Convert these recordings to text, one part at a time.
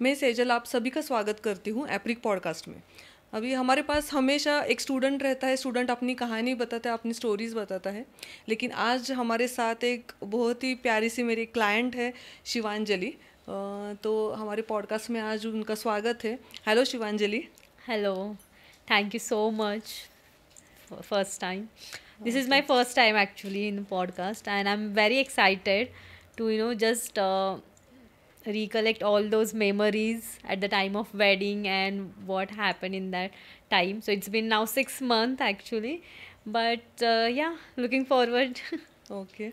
मैं सेजल आप सभी का स्वागत करती हूँ एप्रिक पॉडकास्ट में। अभी हमारे पास हमेशा एक स्टूडेंट रहता है, स्टूडेंट अपनी कहानी बताता है, अपनी स्टोरीज़ बताता है। लेकिन आज हमारे साथ एक बहुत ही प्यारी सी मेरी क्लाइंट है, शिवांजलि। तो हमारे पॉडकास्ट में आज उनका स्वागत है। Hello Shivanjali. Hello, thank you so much for first time. This is my okay. first time actually in the podcast, and I'm very excited to just recollect all those memories at the time of wedding and what happened in that time. So it's been now 6 months actually, but yeah, looking forward. Okay.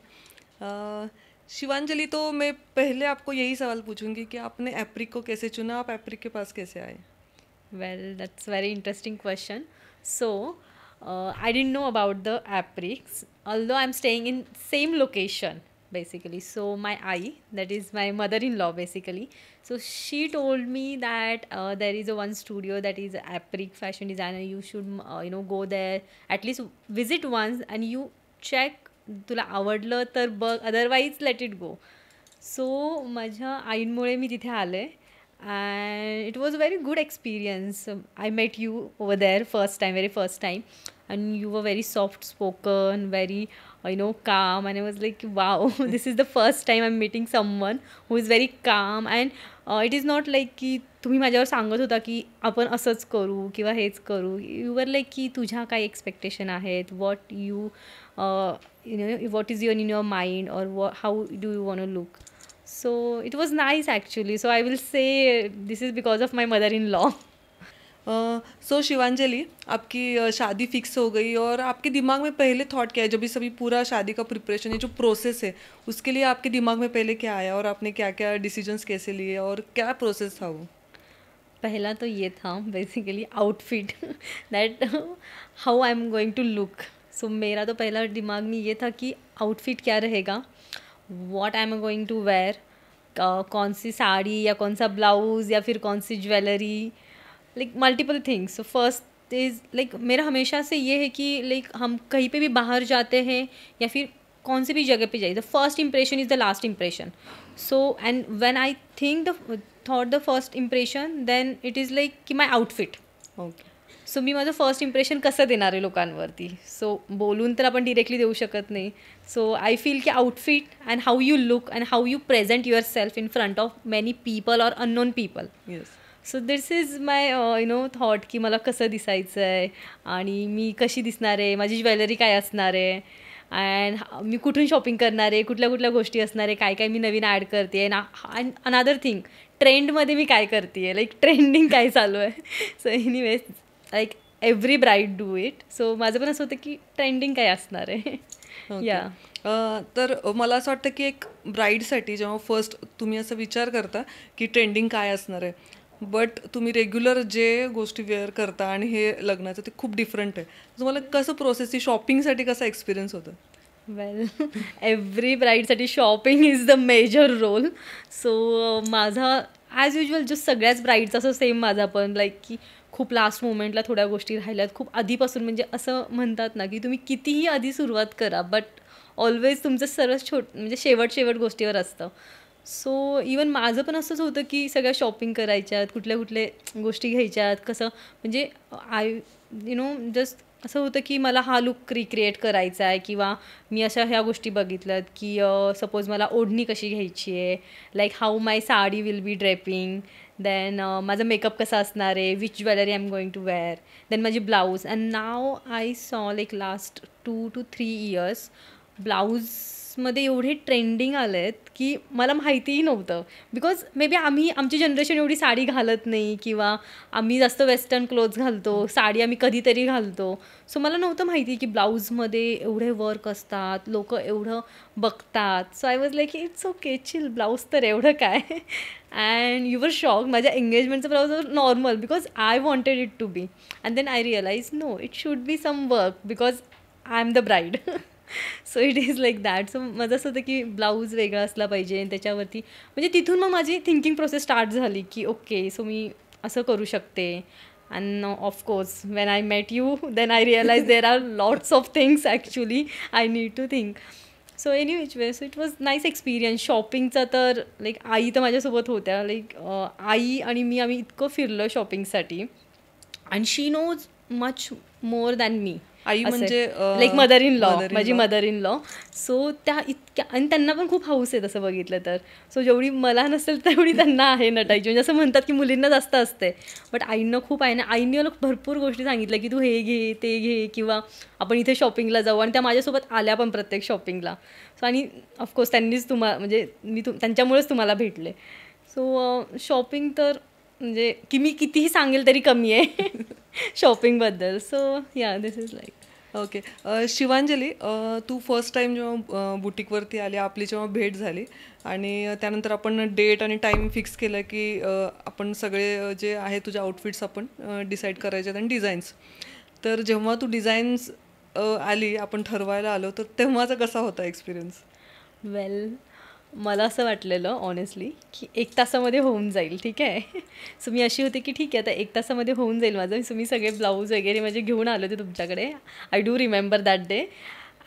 Shivanjali, तो मैं पहले आपको यही सवाल पूछूंगी कि आपने एप्रिक को कैसे चुना, आप एप्रिक के पास कैसे आए? Well, that's very interesting question. So, I didn't know about the Aprix, although I'm staying in same location basically. So my that is my mother-in-law basically. So she told me that there is a one studio that is Aprix fashion designer. You should go there at least visit once and you check तुला आवडलं तर बघ otherwise let it go. So माझ्या आईंमुळे मी तिथे आले and it was a very good experience. I met you over there first time, very first time, and you were very soft spoken, very calm, and I was like, wow, this is the first time I'm meeting someone who is very calm. And it is not like की तुम्ही माझ्यावर सांगत होता की आपण असंच करू किंवा हेच करू. यू वर लाईक की तुझ्या काय एक्सपेक्टेशन आहेत, what you what is your in your mind, or how do you want to look. So it was nice actually. So I will say this is because of my mother-in-law. So Shivanjali, आपकी शादी fix हो गई और आपके दिमाग में पहले thought क्या है? जब भी सभी पूरा शादी का प्रिपरेशन, ये जो प्रोसेस है, उसके लिए आपके दिमाग में पहले क्या आया और आपने क्या क्या डिसीजंस कैसे लिए और क्या प्रोसेस था वो? पहला तो ये था basically outfit that how I am going to look. So मेरा तो पहला दिमाग में ये था कि आउटफिट क्या रहेगा, what I am going to wear, कौन सी साड़ी या कौन सा ब्लाउज़ या फिर कौन सी jewellery, like multiple things. So first is like मेरा हमेशा से ये है कि लाइक हम कहीं पे भी बाहर जाते हैं या फिर कौन सी भी जगह पे जाइए, the first impression is the last impression. So and when I think the thought the first impression then it is like की माय आउटफिट. ओके. सो मी माझं फर्स्ट इम्प्रेशन कसं देणार आहे लोकांवरती. सो बोलून तर आपण डिरेक्टली देऊ शकत नाही. सो आय फील की outfit and how you look and how you present your self in front of many people or unknown people. Yes. So this is my thought की मला कसं दिसायचं आहे आणि मी कशी दिसणार आहे, माझी ज्वेलरी काय असणार आहे, अँड मी कुठून शॉपिंग करणार आहे, कुठल्या कुठल्या गोष्टी असणार आहे, काय काय मी नवीन ॲड करते अँड अनदर थिंग ट्रेंडमध्ये मी काय करते आहे, लाईक ट्रेंडिंग काय चालू आहे. So anyways like every bride do it. So माझं पण असं होतं की ट्रेंडिंग काय असणार आहे. ओके. या तर मला असं वाटतं की एक ब्राईडसाठी जेव्हा फर्स्ट तुम्ही असं विचार करता की ट्रेंडिंग काय असणार आहे, बट तुम्ही रेग्युलर जे गोष्टी वेअर करता आणि हे लग्नाचं ते खूप डिफरंट आहे. तुम्हाला कसं प्रोसेस, शॉपिंगसाठी कसा एक्सपिरियन्स होता? वेल एव्हरी ब्राईडसाठी shopping is the major role. So माझा ॲज युजल जो सगळ्याच ब्राईडचा असं सेम माझा पण लाईक की खूप लास्ट मोमेंटला थोड्या गोष्टी राहिल्यात, खूप आधीपासून म्हणजे असं म्हणतात ना की तुम्ही कितीही आधी सुरुवात करा बट ऑलवेज तुमचं सर्व म्हणजे शेवट गोष्टीवर असतं. सो इवन माझं पण असंच होतं की सगळ्या शॉपिंग करायच्यात, कुठल्या कुठले गोष्टी घ्यायच्यात, कसं म्हणजे आय जस्ट असं होतं की मला हा लुक रिक्रिएट करायचा आहे किंवा मी अशा ह्या गोष्टी बघितल्यात की सपोज मला ओढणी कशी घ्यायची आहे, like how my sari will be draping, then माझा मेकअप कसा असणार आहे, which jewellery I am going to wear, then माझी blouse. And now I saw like last 2 to 3 years ब्लाऊजमध्ये एवढे ट्रेंडिंग आले आहेत की मला माहितीही नव्हतं. बिकॉज मे बी आमची जनरेशन एवढी साडी घालत नाही किंवा आम्ही जास्त वेस्टर्न क्लोथ्स घालतो, साडी आम्ही कधीतरी घालतो. सो मला नव्हतं माहिती की ब्लाऊजमध्ये एवढे वर्क असतात, लोक एवढं बघतात. So I was like it's okay chill, blouse तर एवढं काय. अँड यू वर शॉक, माझ्या एंगेजमेंटचं blouse normal because I wanted it to be. And then I realise no, it should be some work because I am the bride. So it is like that. So माझं असं होतं की blouse वेगळा असला पाहिजे आणि त्याच्यावरती म्हणजे तिथून मग माझी थिंकिंग प्रोसेस स्टार्ट झाली की ओके सो मी असं करू शकते. And of course when I met you then I realise there are lots of things actually I need to think. So any which way, so it was nice experience. शॉपिंगचा तर like आई तर माझ्यासोबत होत्या, like आई आणि मी आम्ही इतकं फिरलो शॉपिंगसाठी. And she knows much more than me. आई म्हणजे like mother in law, mother-in-law. माझी मदर इन लॉ. सो त्या इतक्या, आणि त्यांना पण खूप हौस आहे तसं बघितलं तर. सो जेवढी मला नसेल तेवढी त्यांना आहे नटायची. म्हणजे असं म्हणतात की मुलींना जास्त असते, बट आईंना खूप आहे ना. आईंनी मला भरपूर गोष्टी सांगितल्या की तू हे घे ते घे, किंवा आपण इथे शॉपिंगला जाऊ. आणि त्या माझ्यासोबत आल्या पण प्रत्येक शॉपिंगला. सो आणि ऑफकोर्स त्यांनीच म्हणजे त्यांच्यामुळेच तुम्हाला भेटले. सो शॉपिंग तर म्हणजे की मी कितीही सांगेल तरी कमी आहे शॉपिंगबद्दल. So ya, this is like. Okay. Shivanjali, तू फर्स्ट टाईम जेव्हा बुटीकवरती आली, आपली जेव्हा भेट झाली आणि त्यानंतर आपण डेट आणि टाईम फिक्स केलं की आपण सगळे जे आहे तुझे आउटफिट्स आपण डिसाईड करायचे आणि डिझाईन्स. तर जेव्हा तू डिझाईन्स आली, आपण ठरवायला आलो, तर तेव्हाचा कसा होता एक्सपिरियन्स? वेल, मला असं वाटलेलं ऑनेस्टली की 1 तासामध्ये होऊन जाईल, ठीक आहे. सो मी अशी होती की ठीक आहे, आता 1 तासामध्ये होऊन जाईल माझं. सो मी सगळे ब्लाऊज वगैरे माझे घेऊन आले होते तुमच्याकडे. I do remember that day.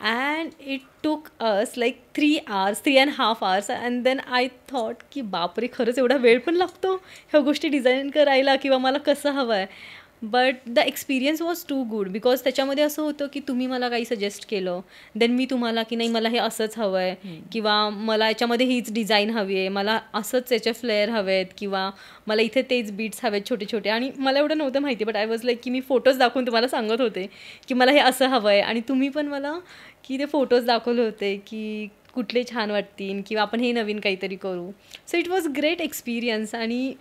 And it took us like 3 hours, 3.5 hours. And then I thought की बापरे, खरंच एवढा वेळ पण लागतो ह्या गोष्टी डिझाईन करायला, किंवा मला कसं हवं आहे. But the experience was too good, because त्याच्यामध्ये असं होतं की तुम्ही मला काही सजेस्ट केलं, देन मी तुम्हाला की नाही मला हे असंच हवं आहे, किंवा मला याच्यामध्ये हीच डिझाईन हवी आहे, मला असंच याचे फ्लेअर हवे आहेत, किंवा मला इथे तेच बीट्स हवेत छोटे छोटे. आणि मला एवढं नव्हतं माहिती, बट आय वॉज लाईक की मी फोटोज दाखवून तुम्हाला सांगत होते की मला हे असं हवं आहे, आणि तुम्ही पण मला की ते फोटोज दाखवले होते की कुठले छान वाटतील, किंवा आपण हे नवीन काहीतरी करू. So it was great experience. आणि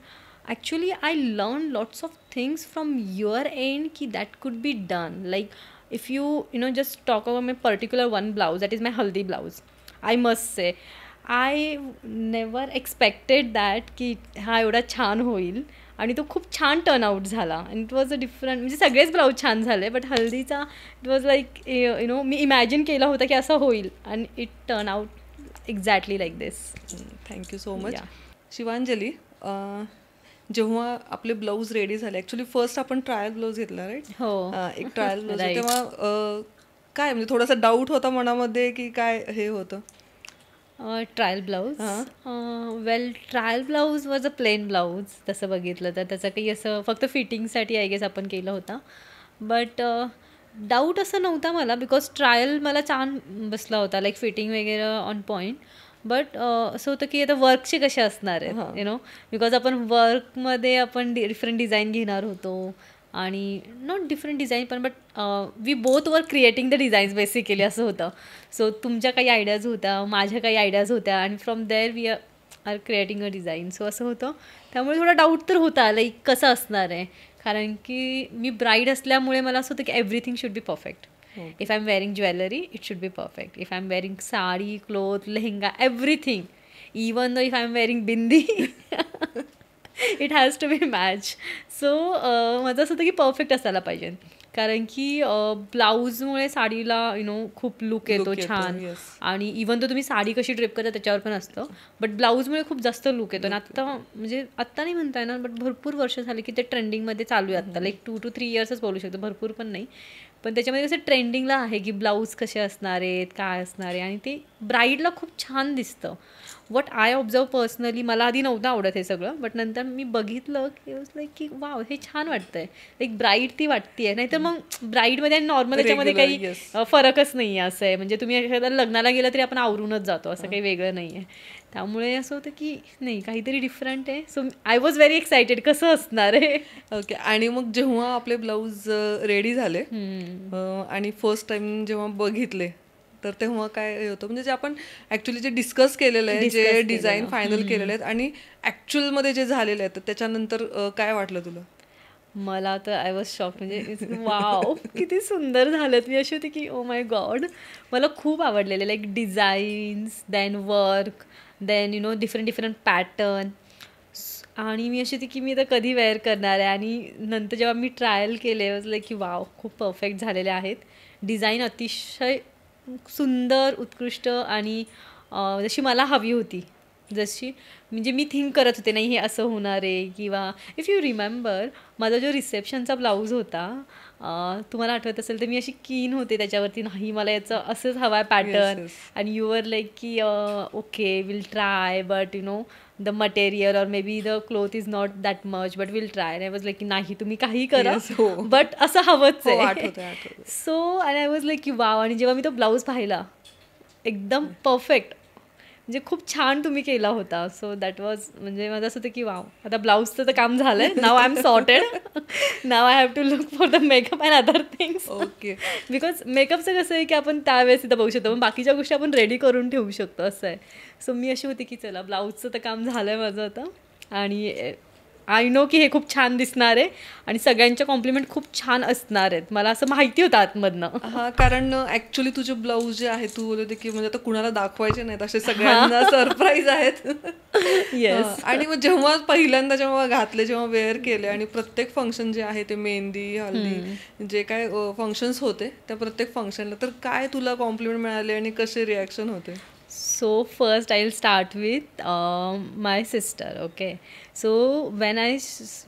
actually I learned lots of things from your end ki that could be done. Like if you just talk about my particular one blouse, that is my haldi blouse, I must say I never expected that की हा एवढा छान होईल, आणि तो खूप छान turnout झाला. आणि इट वॉज अ डिफरंट, म्हणजे सगळेच ब्लाऊज छान झाले, बट हल्दीचा इट वॉज लाईक मी इमॅजिन केलं होतं की असं होईल, आणि it turn out exactly like this. Thank you so much. Shivanjali, जेव्हा आपले ब्लाऊज रेडी झाले, ॲक्च्युली फर्स्ट आपण ट्रायल ब्लाऊज घेतला, राईट? हो, एक ट्रायल ब्लाऊज. तेव्हा काय म्हणजे थोडासा डाऊट होता मनामध्ये की काय हे होतं? Trial blouse, well trial blouse was a plain blouse. तसं बघितलं तर त्याचं काही असं फक्त फिटिंगसाठी आय गेस आपण केलं होता. बट डाऊट असं नव्हता मला, बिकॉज ट्रायल मला छान बसला होता, लाईक फिटिंग वगैरे ऑन पॉईंट. बट असं होतं की आता वर्कचे कसे असणार आहेत, बिकॉज आपण वर्कमध्ये आपण डिफरंट डिझाईन घेणार होतो, आणि नॉट डिफरंट डिझाईन पण, but we both were creating the designs basically, असं होतं. सो तुमच्या काही आयडियाज होत्या, माझ्या काही आयडियाज होत्या, आणि from there we are creating a design. So असं होतं. त्यामुळे थोडा डाऊट तर होता, लाईक कसं असणार आहे, कारण की मी ब्राईड असल्यामुळे मला असं होतं की everything should be perfect. If I'm wearing jewelry, it should be perfect. If I'm wearing sari, cloth, lehenga, everything. Even though if I'm wearing bindi, it has to be match. So माझं असं होतं की perfect असायला पाहिजे, कारण की ब्लाऊजमुळे साडीला खूप look येतो छान. आणि इवन तो तुम्ही साडी कशी ड्रेप करता त्याच्यावर पण असतं, बट ब्लाऊजमुळे खूप जास्त लुक येतो. आणि आत्ता म्हणजे आत्ता नाही म्हणता येणार, बट भरपूर वर्ष झाली की ते ट्रेंडिंगमध्ये चालू आहे आत्ता, लाईक 2 to 3 yearsच बोलू शकतो, भरपूर पण नाही. पण त्याच्यामध्ये कसं ट्रेंडिंगला आहे की ब्लाऊज कसे असणार आहेत, काय असणार आहे, आणि ते ब्राईडला खूप छान दिसतं. वॉट आय ऑब्झर्व पर्सनली, मला आधी नव्हतं आवडत हे सगळं, बट नंतर मी बघितलं की लाईक की वाव, हे छान वाटतंय, लाईक ब्राईड ती वाटते. नाहीतर मग ब्राईडमध्ये आणि नॉर्मल याच्यामध्ये काही फरकच नाही आहे. असं आहे, म्हणजे तुम्ही एखाद्या लग्नाला गेलं तरी आपण आवरूनच जातो, असं काही वेगळं नाही आहे. त्यामुळे असं होतं की नाही, काहीतरी डिफरंट आहे. So I was very excited कसं असणार आहे. ओके. आणि मग जेव्हा आपले ब्लाऊज रेडी झाले आणि फर्स्ट टाइम जेव्हा बघितले, तर तेव्हा काय होतं, म्हणजे जे आपण ॲक्च्युली जे डिस्कस केलेलं आहे, जे डिझाईन फायनल केलेले आहेत, आणि ॲक्च्युअलमध्ये जे झालेले आहेत, त्याच्यानंतर काय वाटलं तुला? मला तर आय वॉज शॉक, म्हणजे वाव किती सुंदर झालं. मी अशी होती की ओ माय गॉड, मला खूप आवडलेले, like designs, then work, then different pattern. आणि मी अशी होती की मी आता कधी वेअर करणार आहे. आणि नंतर जेव्हा मी ट्रायल केले, वॉज लाईक की वाव, खूप परफेक्ट झालेले आहेत. डिझाईन अतिशय सुंदर, उत्कृष्ट, आणि जशी मला हवी होती जशी म्हणजे मी थिंक करत होते नाही हे असं होणार आहे, किंवा इफ यू रिमेंबर माझा जो रिसेप्शनचा ब्लाऊज होता, तुम्हाला आठवत असेल तर मी अशी कीन होते त्याच्यावरती, नाही मला याचं असंच हवा आहे येस पॅटर्न. येस. आणि यू वर लाईक की okay will try but the material और maybe the cloth is not that much but will try. I was like की नाही तुम्ही काही करा येस हो बट असं हवंच हो आहे. आठवतंय आठवतंय. सो आणि आय वॉज लाईक की वाव. आणि जेव्हा मी तो ब्लाऊज पाहिला एकदम परफेक्ट, म्हणजे खूप छान तुम्ही केला होता. सो दॅट वॉज म्हणजे माझं असं होतं की वाव, आता ब्लाऊजचं तर काम झालंय, now I am sorted. Now I have to look for the makeup and other things. Okay. Because मेकअपचं कसं आहे की आपण त्यावेळेस तिथं बघू शकतो, पण बाकीच्या गोष्टी आपण रेडी करून ठेवू शकतो असं आहे. सो मी अशी होती की चला ब्लाऊजचं तर काम झालं आहे माझं आता. आणि आय नो की हे खूप छान दिसणार आहे आणि सगळ्यांच्या कॉम्प्लिमेंट खूप छान असणार आहेत, मला असं माहिती होतं आतमधनं. हा कारण ऍक्च्युली तुझे ब्लाऊज जे आहे तू बोलत होती की म्हणजे आता कुणाला दाखवायचे नाहीत, असे सगळ्यांना सरप्राईज आहेत. येस. आणि मग जेव्हा पहिल्यांदा जेव्हा घातले, जेव्हा वेअर केले आणि प्रत्येक फंक्शन जे आहे ते मेहंदी हल्दी जे काय फंक्शन्स होते त्या प्रत्येक फंक्शनला, तर काय तुला कॉम्प्लिमेंट मिळाले आणि कसे रिॲक्शन होते? So first I'll start with my sister. Okay, so when I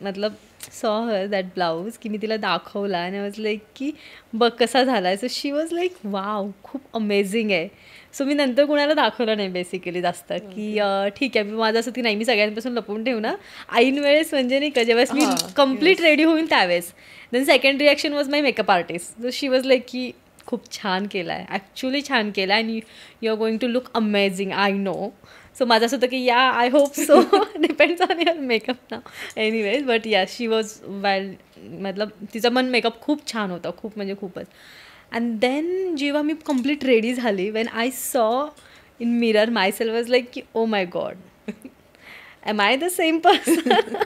मतलब saw her that blouse की मी तिला दाखवला आणि I was like की बघ कसा झाला आहे. So she was like wow खूप अमेझिंग आहे. सो मी नंतर कुणाला दाखवलं नाही बेसिकली जास्त की ठीक आहे माझं असं की नाही मी सगळ्यांपासून लपवून ठेवणार ऐन वेळेस, म्हणजे नाही का ज्यावेळेस मी कम्प्लीट रेडी होईन त्यावेळेस. Then second reaction was my makeup artist. So she was like की खूप छान केला आहे, ॲक्च्युली छान केला आहे आणि you are going to look amazing I know. So माझं असं होतं की yeah I hope so depends on your makeup ना anyways. But yeah she was वेल, मतलब तिचा पण मेकअप खूप छान होता, खूप म्हणजे खूपच. अँड देन जेव्हा मी कम्प्लीट रेडी झाली, when I saw in mirror myself was like की oh my god am I the same person.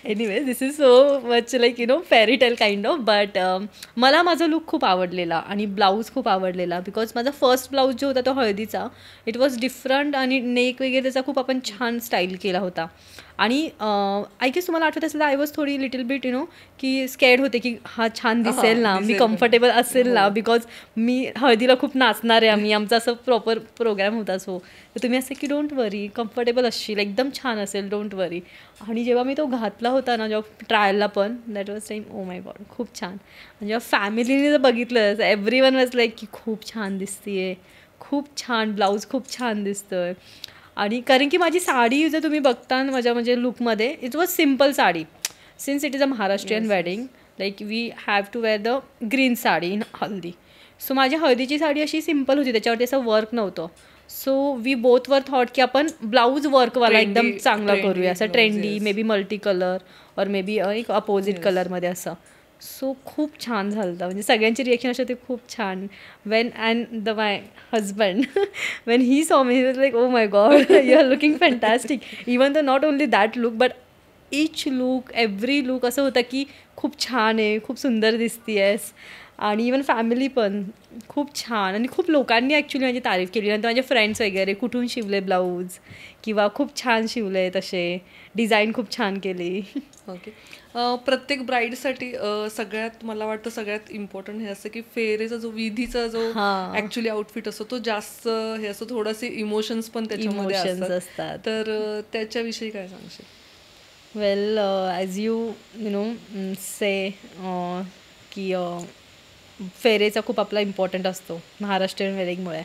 Anyways this is so much like fairy tale kind of. But मला माझा look खूप आवडलेला आणि blouse खूप आवडलेला, because माझा first blouse जो होता तो हळदीचा, इट वॉज डिफरंट आणि नेक वगैरे त्याचा खूप आपण छान स्टाईल केला होता. आणि आय गेस तुम्हाला आठवत असेल आय वॉज थोडी लिटिल बिट की स्केर्ड होते की हा छान दिसेल ना, मी कम्फर्टेबल असेल ना, बिकॉज मी हळदीला खूप नाचणार आहे आम्ही, आमचा असं प्रॉपर प्रोग्राम होता. सो तर तुम्ही असं की डोंट वरी, कम्फर्टेबल असशील, एकदम छान असेल, डोंट वरी. आणि जेव्हा मी तो घातला होता ना जेव्हा ट्रायलला पण, that was time O my God खूप छान. आणि जेव्हा फॅमिलीने जर बघितलं एव्हरी वन वॉज लाईक की खूप छान दिसतीये, खूप छान ब्लाऊज, खूप छान दिसतोय. आणि कारण की माझी साडी जर तुम्ही बघता माझ्या म्हणजे लुकमध्ये, it was simple sari. Since it is a Maharashtrian wedding, like we have to wear the green sari in Haldi. So माझी हळदीची साडी अशी सिम्पल होती, त्याच्यावरती असं वर्क नव्हतं. So we both were thought की आपण ब्लाऊज वर्कवाला एकदम चांगला करूया, असं trendy, maybe multi colour और मे बी एक अपोजिट कलरमध्ये असं. सो खूप छान झालं होतं, म्हणजे सगळ्यांची रिॲक्शन अशी होती खूप छान. When and the my husband when he saw me was like oh my God you are looking fantastic. Even the not only that look but each look, every look असं होतं की खूप छान आहे, खूप सुंदर दिसती आहेस. आणि इवन फॅमिली पण खूप छान, आणि खूप लोकांनी ॲक्च्युली माझी तारीफ केली. नंतर माझे फ्रेंड्स वगैरे कुठून शिवले ब्लाऊज किंवा खूप छान शिवले, तसे डिझाईन खूप छान केली. ओके. प्रत्येक ब्राईडसाठी सगळ्यात मला वाटतं सगळ्यात इम्पॉर्टंट हे असतं की फेरेचा जो विधीचा जो ॲक्च्युली आउटफिट असतो तो जास्त हे असं थोडेसे इमोशन्स पण त्याच्यामध्ये असतात. तर त्याच्याविषयी काय सांगशील? वेल ॲज यू से की फेरेचा खूप आपला इम्पॉर्टंट असतो महाराष्ट्रीयन वेडिंगमुळे.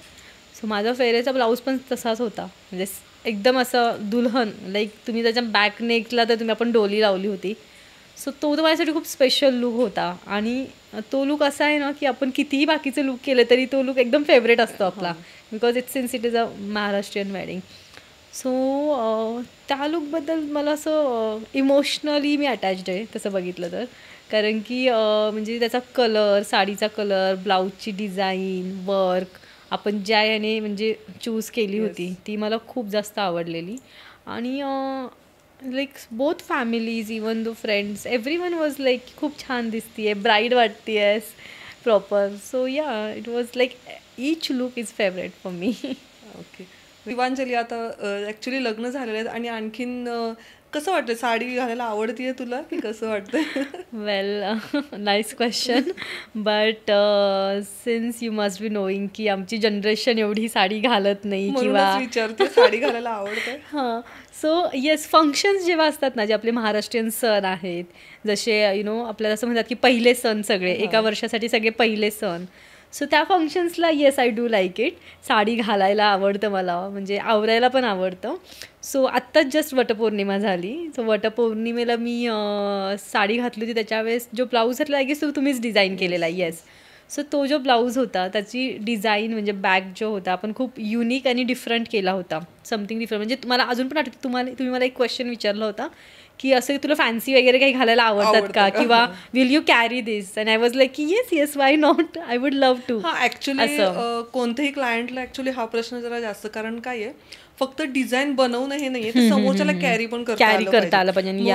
सो माझा फेरेचा ब्लाऊज पण तसाच होता, म्हणजे एकदम असं दुल्हन, लाईक तुम्ही त्याच्या बॅक नेकला तर तुम्ही आपण डोली लावली होती. सो तो माझ्यासाठी खूप स्पेशल लुक होता. आणि तो लुक असा आहे ना की आपण कितीही बाकीचे लुक केले तरी तो लुक एकदम फेवरेट असतो आपला, because since it is a Maharashtrian wedding. So त्या लुकबद्दल मला असं इमोशनली मी अटॅच्ड आहे तसं बघितलं तर. कारण की म्हणजे त्याचा कलर, साडीचा कलर, ब्लाऊजची डिझाईन, वर्क आपण ज्या याने म्हणजे चूज केली होती ती मला खूप जास्त आवडलेली. आणि like both families, even though friends, everyone was like खूप छान दिसतीये, ब्राईड वाटते आहेस proper. So ya it was like each look is favourite for me. Okay. Divanjali आता ॲक्च्युली लग्न झालेले आहेत आणि आणखीन कसं वाटतं, साडी घालायला आवडतीये तुला की कसं वाटतंय? Well nice question. But since you must be knowing की आमची जनरेशन एवढी साडी घालत नाही किंवा म्हणूनच विचारते, साडी घालायला आवडतंय? हां. सो येस, फंक्शन्स जेव्हा असतात ना, जे आपले महाराष्ट्रीयन सण आहेत, जसे आपल्याला असं म्हणतात की पहिले सण सगळे एका वर्षासाठी सगळे पहिले सण. सो त्या फंक्शन्सला yes I do like it. Sari घालायला आवडतं मला, म्हणजे आवरायला पण आवडतं. सो आत्ताच जस्ट वटपौर्णिमा झाली. सो वटपौर्णिमेला मी साडी घातली होती. त्याच्यावेळेस जो ब्लाऊज घातला आय गेस तो तुम्हीच डिझाईन केलेला. येस. सो तो जो ब्लाऊज होता त्याची डिझाईन म्हणजे बॅक जो होता आपण खूप युनिक आणि डिफरंट केला होता. Something different. म्हणजे मला अजून पण आठवतं, तुम्ही मला एक क्वेश्चन विचारला होता की असं तुला फॅन्सी वगैरे काही घालायला आवडतात का, किंवा will you carry this, and I was like की yes yes why not, I would love to. हा, ऍक्च्युली कोणत्याही क्लायंटला ऍक्च्युली हा प्रश्न जरा जास्त, कारण काय आहे, फक्त डिझाईन बनवणं हे नाहीये, ते समोरच्याला कॅरी पण करता आलं पाहिजे.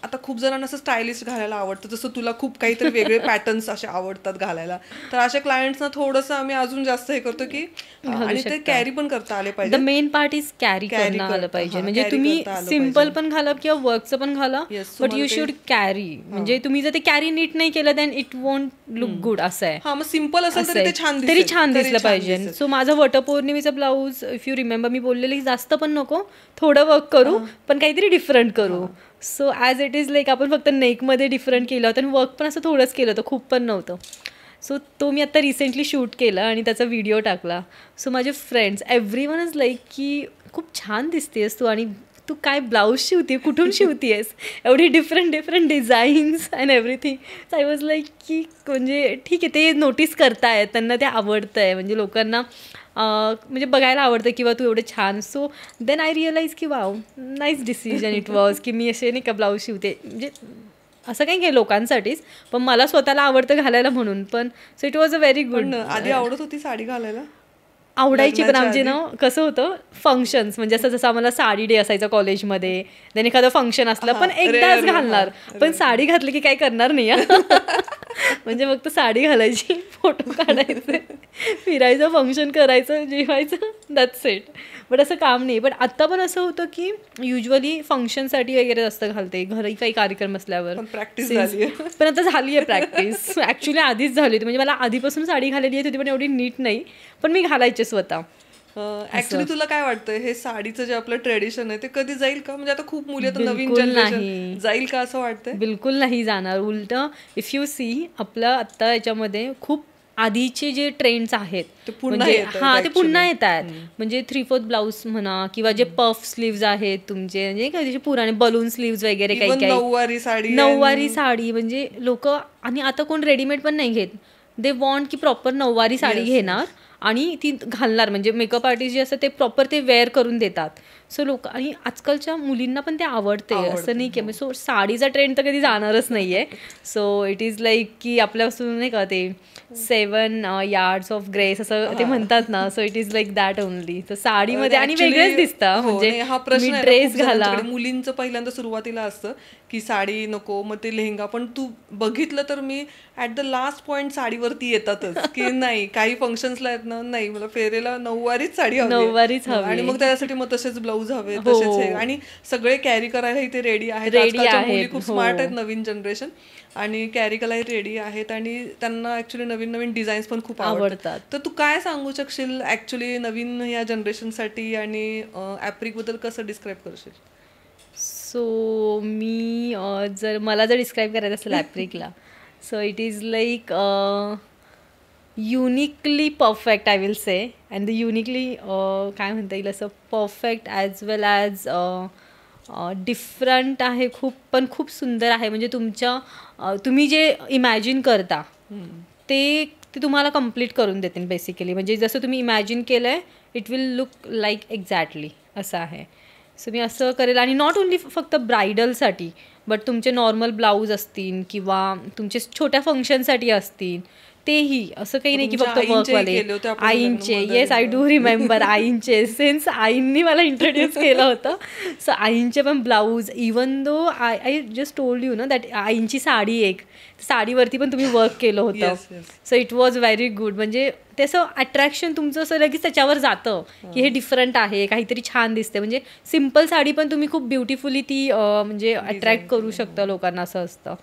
आता खूप जणांना असं स्टायलिश घालायला आवडतं, जसं तुला खूप काहीतरी वेगळे पॅटर्न्स असे आवडतात घालायला, तर अशा क्लायंट्सना थोडंसं आम्ही अजून जास्त हे करतो की आणि ते कॅरी पण करता आले पाहिजे. The main part is carry करणं आलं पाहिजे. म्हणजे तुम्ही सिम्पल पण घाला किंवा वर्कचं पण घाला, बट यू शुड कॅरी. म्हणजे तुम्ही जर ते कॅरी नीट नाही केलं then it won't look good. असं आहे. हा, मग सिम्पल असेल तरी ते छान दिसलं पाहिजे. सो माझं वटपौर्णिमेचं ब्लाऊज, इफ यू रिमेंबर, मी बोललेली जास्त पण नको, थोडं वर्क करू पण काहीतरी डिफरंट करू. So as it is like आपण फक्त नेकमध्ये डिफरंट केलं होतं आणि वर्क पण असं थोडंच केलं होतं, खूप पण नव्हतं. सो तो मी आता रिसेंटली शूट केला आणि त्याचा व्हिडिओ टाकला. सो माझे friends every one is like की खूप छान दिसतेस तू, आणि तू काय ब्लाऊज शिवते, कुठून शिवतेस, एवढी different designs and everything. So I was like की म्हणजे ठीक आहे, ते नोटीस करतायत, त्यांना ते आवडतं आहे, म्हणजे लोकांना म्हणजे बघायला आवडतं किंवा तू एवढं छान. सो देन आय रिअलाइज की wow, nice decision it was की मी असे नाही का ब्लाऊज शिवते. म्हणजे असं काही काही लोकांसाठीच, पण मला स्वतःला आवडतं घालायला म्हणून पण. So it was a very good. आधी आवडत होती साडी घालायला? आवडायची, पण आमचे ना कसं होतं, फंक्शन्स म्हणजे असं जसं आम्हाला साडी डे असायचा कॉलेजमध्ये, देन एखादं फंक्शन असलं पण एकदाच घालणार, पण साडी घातली की काय करणार नाही. म्हणजे फक्त साडी घालायची, फोटो काढायचे, फिरायचं, फंक्शन करायचं, जेवायचं, दॅट्स इट. बट असं काम नाही. बट आत्ता पण असं होतं की युजली फंक्शनसाठी वगैरे जास्त घालते, घरी काही कार्यक्रम असल्यावर. प्रॅक्टिस झाली, पण आता झाली आहे प्रॅक्टिस. ॲक्च्युली आधीच झाली होती, म्हणजे मला आधीपासून साडी घालायला येत होती पण एवढी नीट नाही, पण मी घालायचे स्वतः. ऍक्च्युली तुला काय वाटतं, हे साडीचं जे आपलं ट्रेडिशन आहे ते कधी जाईल का? म्हणजे आता खूप मुली, आता नवीन जनरेशन जाईल का असं वाटतंय? बिलकुल नाही जाणार. उलट इफ यू सी आपलं आता याच्यामध्ये खूप आधीचे जे ट्रेंड्स आहेत ते पुन्हा येत आहेत. म्हणजे 3/4 ब्लाऊज म्हणा, किंवा जे पफ स्लीव्ज आहेत तुमचे, म्हणजे काही पुराणे बलून स्लीव्ज वगैरे, काही काही नऊवारी साडी. म्हणजे लोक, आणि आता कोण रेडीमेड पण नाही घेत, दे वॉन्ट की प्रॉपर नऊवारी साडी घेणार आणि ती घालणार. म्हणजे मेकअप आर्टिस्ट जे असतात ते प्रॉपर ते वेअर करून देतात. सो लोक, आणि आजकालच्या मुलींना पण ते आवडते, असं नाही की. सो साडीचा ट्रेंड तर कधी जाणारच नाही आहे. सो इट इज लाईक की आपल्यापासून नाही का ते 7 yards ऑफ ग्रेस असं ते म्हणतात ना. So it is like that only. तर साडीमध्ये आणि वेगळंच दिसतं. म्हणजे हा प्रश्न ड्रेस घाला, मुलींचं पहिल्यांदा सुरुवातीला असतं की साडी नको, मग ते लेहंगा. पण तू बघितलं तर मी ऍट द लास्ट पॉइंट साडीवरती येतातच की नाही, काही फंक्शन्सला आहेत ना, नाही मला फेरेला नऊवारीच साडी हवी, आणि मग त्यासाठी मग तसेच ब्लाऊज हवे, तसेच. आणि सगळे कॅरी करायला ते रेडी आहेत. मुली खूप स्मार्ट आहेत, नवीन जनरेशन, आणि कॅरी करायला रेडी आहेत, आणि त्यांना ऍक्च्युली नवीन नवीन डिझाईन्स पण खूप आवडतात. तर तू काय सांगू शकशील ऍक्च्युली नवीन या जनरेशनसाठी, आणि ॲप्रिक बद्दल कसं डिस्क्राईब करशील? सो मी जर मला डिस्क्राईब करायचं असेल ॲप्रिकला, so it is like uniquely perfect, I will say. And the uniquely काय म्हणता येईल असं, perfect as well as different आहे खूप, पण खूप सुंदर आहे. म्हणजे तुम्ही जे इमॅजिन करता ते तुम्हाला कम्प्लीट करून देतील बेसिकली. म्हणजे जसं तुम्ही इमॅजिन केलं आहे, it will look like exactly असं आहे. सो मी असं करेल. आणि नॉट ओन्ली फक्त ब्रायडलसाठी, बट तुमचे नॉर्मल ब्लाऊज असतील किंवा तुमचे छोट्या फंक्शनसाठी असतील, तेही असं काही नाही की तुमच्या फक्त आईंचेही वर्कवाले. केले होते आपण आईंचे, लग्न yes I mother do remember आईंचे, सिन्स आईंनी मला इंट्रोड्यूस केलं होतं. सो आईंचे पण blouse, even though I just told you ना दॅट आईंची साडी एक साडीवरती पण तुम्ही वर्क केलं होतं. Yes yes so it was very good. म्हणजे त्याचं अट्रॅक्शन तुमचं असं लगेच त्याच्यावर जातं की हे डिफरंट आहे, काहीतरी छान दिसते. म्हणजे सिम्पल साडी पण तुम्ही खूप ब्युटिफुली ती म्हणजे अट्रॅक्ट करू शकता लोकांना, असं असतं.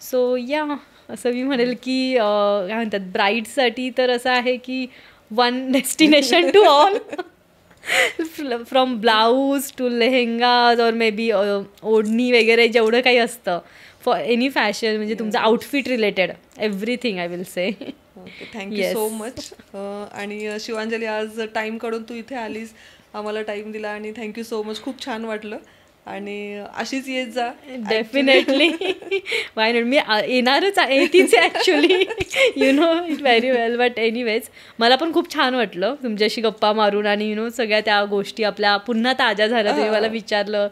सो या असं मी म्हणेल की काय म्हणतात ब्राईडसाठी तर असं आहे की one destination to all, from blouse to lehengas और मे बी ओढणी वगैरे जेवढं काही असतं फॉर एनी फॅशन, म्हणजे तुमचं outfit related everything I will say. Okay, thank you so much. आणि शिवांजली, आज टाईम काढून तू इथे आलीस, आम्हाला टाईम दिला, आणि थँक्यू सो मच. खूप छान वाटलं, आणि अशीच येत जा. डेफिनेटली. वाय नॉट, मी येणारच आहे तीच actually, you know it very well. But anyways मला पण खूप छान वाटलं तुमच्याशी गप्पा मारून, आणि यु नो सगळ्या त्या गोष्टी आपल्या पुन्हा ताज्या झाल्या. तुम्ही मला विचारलं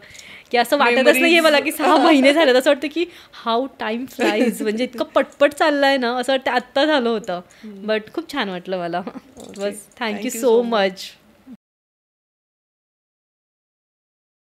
की असं वाटतच नाही आहे मला की 6 महिने झाले, असं वाटतं की हाऊ टाईम फ्लाईज, म्हणजे इतकं पटपट चाललं आहे ना, असं वाटतं आत्ता झालं होतं. बट खूप छान वाटलं मला. बस थँक्यू सो मच.